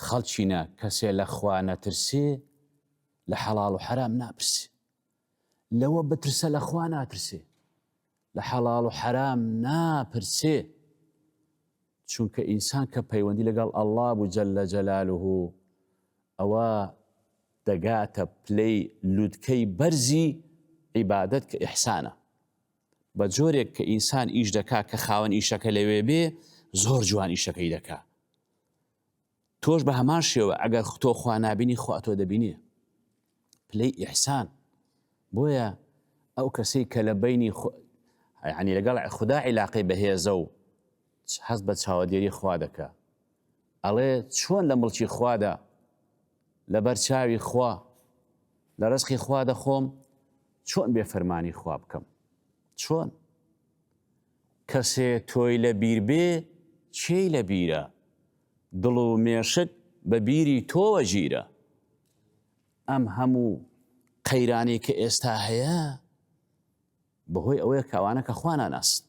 خەڵچینە کەسێ لە خوا نەترسێ لە حەڵاڵ و حەرام ناپرسێ لەوە بترسە لە خوا ناترسێ لە حەڵاڵ و حەرام ناپرسێ چونکە ئینسان کە پەیوەندی لەگەڵ ئەڵڵا بوو جەلە جەلالوه ئەوە دەگاتە پلەی لووتکەی بەرزی عیبادەت کە ئیحسانە بە جۆرێک کە ئینسان ئیش دەکا کە خاوەن ئیشەکە لەوێ بێ زۆر جوان ئیشەکەی دەکا تۆش بە هەمان شێوە ئەگەر تۆ خوا نابینی خوا تۆ دەبینێ پلەی ئیحسان بۆیە ئەو کەسەی کە لە بینی یعنی لەگەڵ خوددا عیلاقەی بەهێزە و هەست بە چاوەدێری خوا دەکا ئەڵێ چۆن لە مڵکی خوادا لەبەر چاوی خوا لە ڕزقی خوا دەخۆم چۆن بێفەرمانی خوا بکەم چۆن کەسێ تۆی لە بیر بێ چێی لە بیرە دڵ و مێشک بە بیری تۆوە ژیرە ئەم هەموو قەیرانی کە ئێستا هەیە بەهۆی ئەوەیە کە ئەوانە کە خوا ناناست